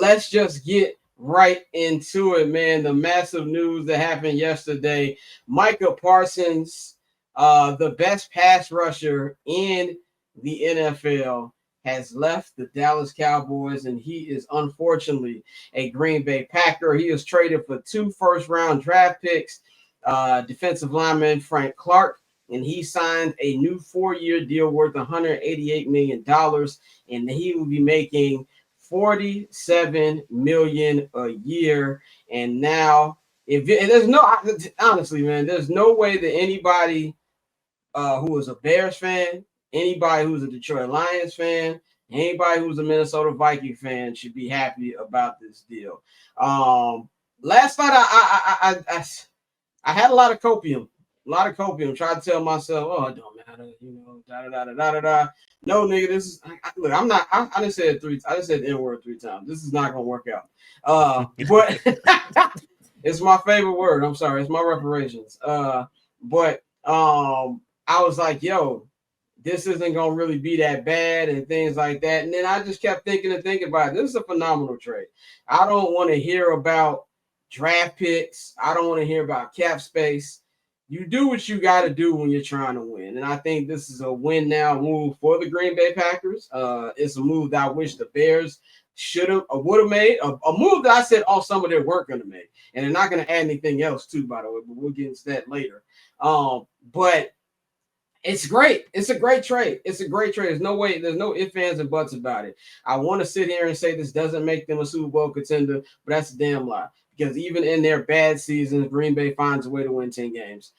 let's just get right into it, man. The massive news that happened yesterday. Micah Parsons, the best pass rusher in the NFL, has left the Dallas Cowboys, and he is unfortunately a Green Bay Packer. He was traded for 2 first-round draft picks, defensive lineman Frank Clark, and he signed a new 4-year deal worth $188 million, and he will be making $47 million a year. And now, if there's no, honestly, man, there's no way that anybody who is a Bears fan, anybody who's a Detroit Lions fan, anybody who's a Minnesota Viking fan should be happy about this deal. Last night I had a lot of copium. Tried to tell myself, oh, it don't matter, da da da da da da. No, nigga, this is look. I'm not. I just said I just said the N word 3 times. This is not gonna work out. But it's my favorite word. I'm sorry. It's my reparations. But I was like, yo, this isn't gonna really be that bad and things like that. And then I just kept thinking about it. This is a phenomenal trade. I don't want to hear about draft picks. I don't want to hear about cap space. You do what you got to do when you're trying to win. And I think this is a win now move for the Green Bay Packers. It's a move that I wish the Bears should have or would have made. A move that I said all summer they weren't going to make. And they're not going to add anything else too, by the way, but we'll get into that later. But it's great. It's a great trade. There's no way, there's no ifs, ands, and buts about it. I want to sit here and say this doesn't make them a Super Bowl contender, but that's a damn lie. Because even in their bad seasons, Green Bay finds a way to win 10 games.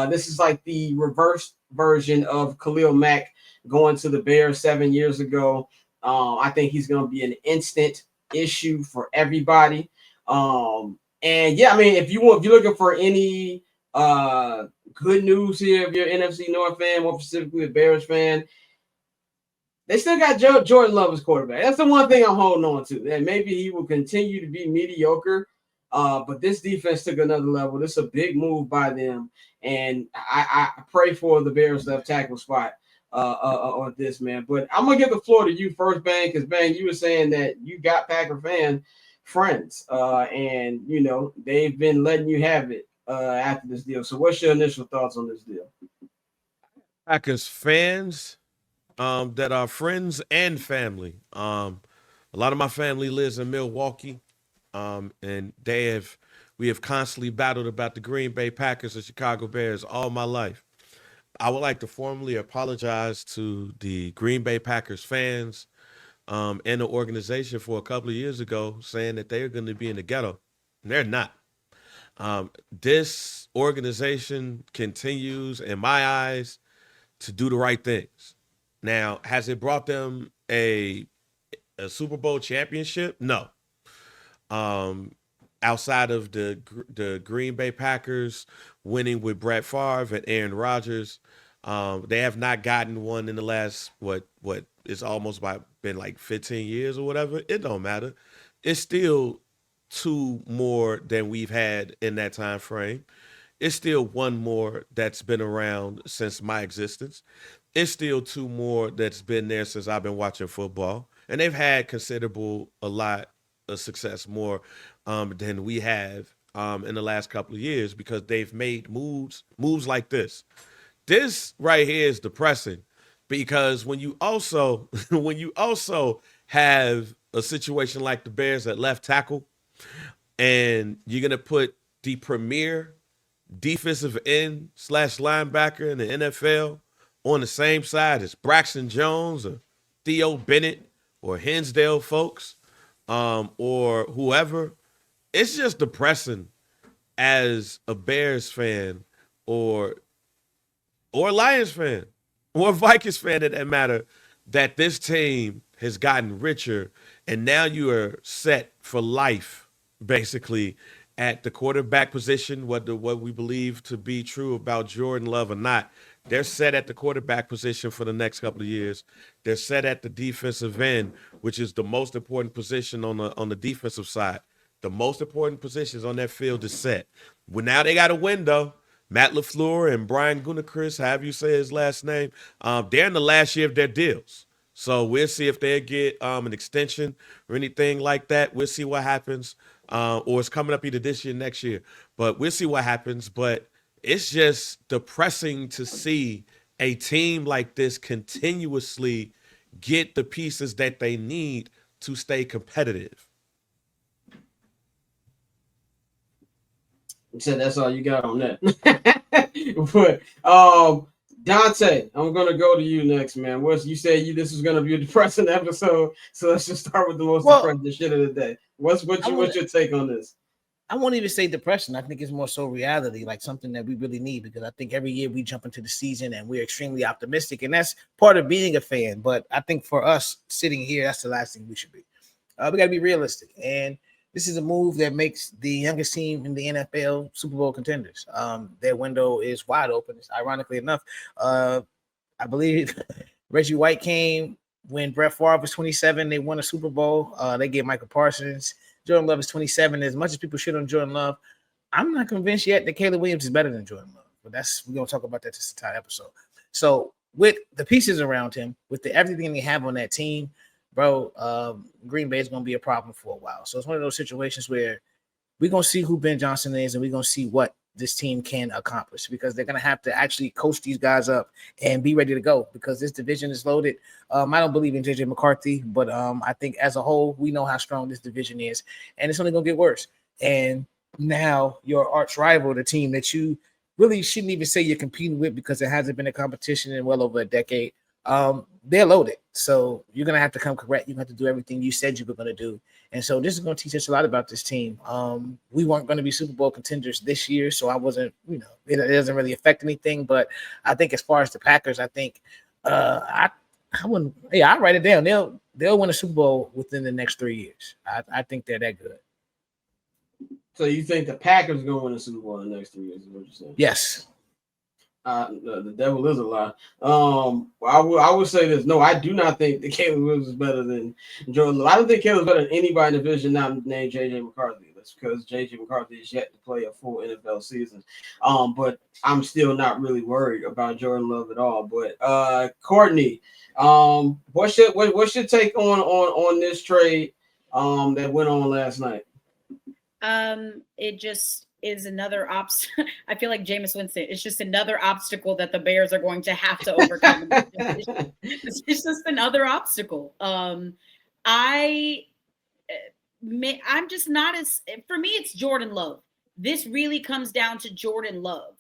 This is like the reverse version of Khalil Mack going to the Bears 7 years ago. I think he's going to be an instant issue for everybody. And yeah, I mean, if you're looking for any good news here, if you're an NFC North fan, more specifically a Bears fan, they still got Jordan Love as quarterback. That's the one thing I'm holding on to. And maybe he will continue to be mediocre. But this defense took another level. This is a big move by them. And I pray for the Bears left tackle spot on this, man. But I'm going to give the floor to you first, Bang, because, Bang, you were saying that you got Packer fan friends. And, they've been letting you have it after this deal. So what's your initial thoughts on this deal? Packers fans that are friends and family. A lot of my family lives in Milwaukee. And we have constantly battled about the Green Bay Packers and Chicago Bears all my life. I would like to formally apologize to the Green Bay Packers fans and the organization for a couple of years ago saying that they're going to be in the ghetto. They're not. This organization continues, in my eyes, to do the right things. Now, has it brought them a Super Bowl championship? No. Outside of the Green Bay Packers winning with Brett Favre and Aaron Rodgers, they have not gotten one in the last what it's almost been like 15 years or whatever. It don't matter. It's still 2 more than we've had in that time frame. It's still 1 more that's been around since my existence. It's still 2 more that's been there since I've been watching football, and they've had a lot of success more than we have in the last couple of years because they've made moves like this. This right here is depressing because when you also have a situation like the Bears at left tackle and you're gonna put the premier defensive end / linebacker in the NFL on the same side as Braxton Jones or Theo Bennett or Hinsdale folks, or whoever, it's just depressing as a Bears fan or Lions fan or Vikings fan, that matter, that this team has gotten richer and now you are set for life, basically, at the quarterback position, what we believe to be true about Jordan Love or not. They're set at the quarterback position for the next couple of years. They're set at the defensive end, which is the most important position on the defensive side. The most important positions on that field is set. Well, now they got a window. Matt LaFleur and Brian Gutekunst, however you say his last name, they're in the last year of their deals. So we'll see if they get an extension or anything like that. We'll see what happens. Or it's coming up either this year, next year. But we'll see what happens. But it's just depressing to see a team like this continuously get the pieces that they need to stay competitive. You said that's all you got on that. But Dante, I'm gonna go to you next, man. You said this is gonna be a depressing episode, so let's just start with the most depressing shit of the day. What's your take on this? I won't even say depression. I think it's more so reality, like something that we really need, because I think every year we jump into the season and we're extremely optimistic, and that's part of being a fan. But I think for us sitting here, that's the last thing we should be. We got to be realistic, and this is a move that makes the youngest team in the NFL Super Bowl contenders. Their window is wide open. Ironically enough, I believe Reggie White came when Brett Favre was 27. They won a Super Bowl. They gave Micah Parsons. Jordan Love is 27. As much as people shit on Jordan Love, I'm not convinced yet that Caleb Williams is better than Jordan Love. But we're gonna talk about that this entire episode. So with the pieces around him, with everything they have on that team, bro, Green Bay is gonna be a problem for a while. So it's one of those situations where we're gonna see who Ben Johnson is, and we're gonna see what this team can accomplish, because they're gonna have to actually coach these guys up and be ready to go, because this division is loaded. I don't believe in JJ McCarthy, but I think as a whole, we know how strong this division is, and it's only gonna get worse. And now your arch rival, the team that you really shouldn't even say you're competing with, because there hasn't been a competition in well over a decade, they're loaded. So you're gonna have to come correct. You're gonna have to do everything you said you were gonna do. And so this is gonna teach us a lot about this team. We weren't gonna be Super Bowl contenders this year, so I wasn't, it doesn't really affect anything. But I think as far as the Packers, I think I wouldn't. Yeah, I'll write it down. They'll win a Super Bowl within the next 3 years. I think they're that good. So you think the Packers are gonna win a Super Bowl in the next 3 years? Is what you're saying? Yes. The devil is a lie. I would say this. No, I do not think that Caleb Williams is better than Jordan Love. I don't think Caleb's better than anybody in the division not named JJ McCarthy. That's because JJ McCarthy is yet to play a full NFL season. But I'm still not really worried about Jordan Love at all. But Courtney, what's your take on this trade that went on last night? It just is another I feel like Jameis Winston. It's just another obstacle that the Bears are going to have to overcome. It's just another obstacle. I'm just not as, for me, it's Jordan Love. This really comes down to Jordan Love.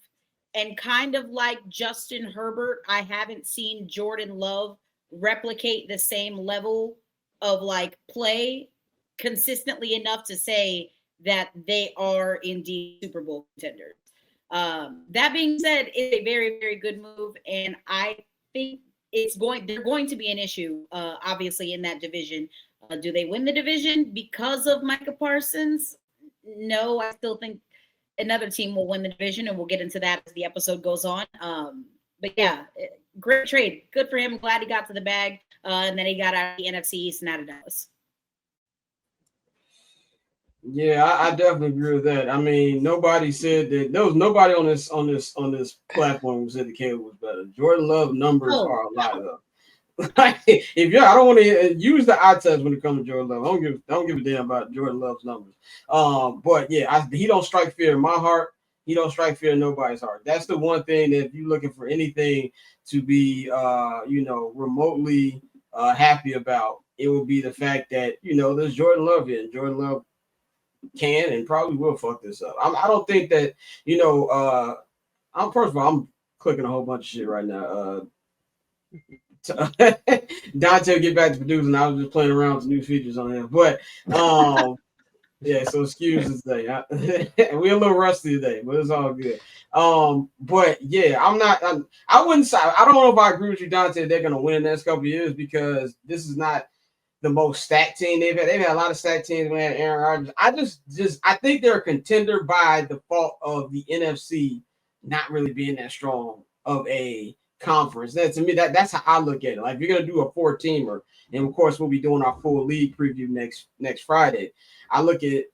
And kind of like Justin Herbert, I haven't seen Jordan Love replicate the same level of like play consistently enough to say that they are indeed Super Bowl contenders. That being said, it's a very, very good move, and I think they're going to be an issue, obviously, in that division. Do they win the division because of Micah Parsons? No, I still think another team will win the division, and we'll get into that as the episode goes on. But yeah, great trade. Good for him. Glad he got to the bag, and then he got out of the NFC East and out of Dallas. Yeah, I definitely agree with that. I mean, nobody said that. There was nobody on this platform who said that Caleb was better. Jordan Love numbers are a lot though. Like, I don't want to use the eye test when it comes to Jordan Love. I don't give a damn about Jordan Love's numbers. But yeah, he don't strike fear in my heart. He don't strike fear in nobody's heart. That's the one thing that if you're looking for anything to be, remotely happy about, it would be the fact that there's Jordan Love here. And Jordan Love can and probably will fuck this up. I don't think that I'm first of all, I'm clicking a whole bunch of shit right now. Dante will get back to producing. I was just playing around with new features on him, but yeah. So excuses today. We're a little rusty today, but it's all good. But yeah, I wouldn't say. I don't know if I agree with you, Dante. They're gonna win the next couple of years because this is not the most stacked team they've had. They've had a lot of stacked teams. We had Aaron Rodgers. I think they're a contender by default of the NFC not really being that strong of a conference. That to me, that's how I look at it. Like, if you're gonna do a 4-teamer, and of course we'll be doing our full league preview next Friday. I look at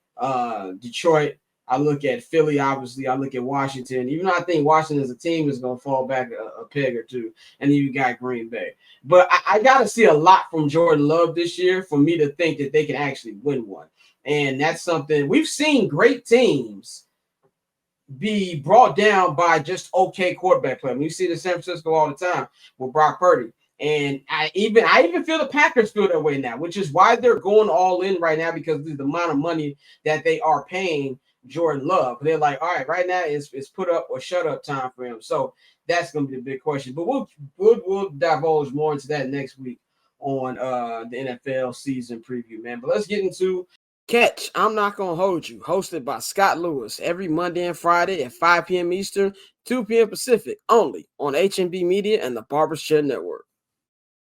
Detroit, I look at Philly, obviously. I look at Washington. Even though I think Washington as a team is going to fall back a peg or two. And then you got Green Bay. But I got to see a lot from Jordan Love this year for me to think that they can actually win one. And that's something we've seen great teams be brought down by just okay quarterback play. We see the San Francisco all the time with Brock Purdy. And I even feel the Packers feel that way now, which is why they're going all in right now, because of the amount of money that they are paying Jordan Love. They're like, all right, right now it's put up or shut up time for him. So that's going to be the big question. But we'll divulge more into that next week on the NFL season preview, man. But let's get into Catch, I'm Not Gonna Hold You, hosted by Scott Lewis every Monday and Friday at 5 p.m. Eastern, 2 p.m. Pacific, only on HNB Media and the Barbershop Network.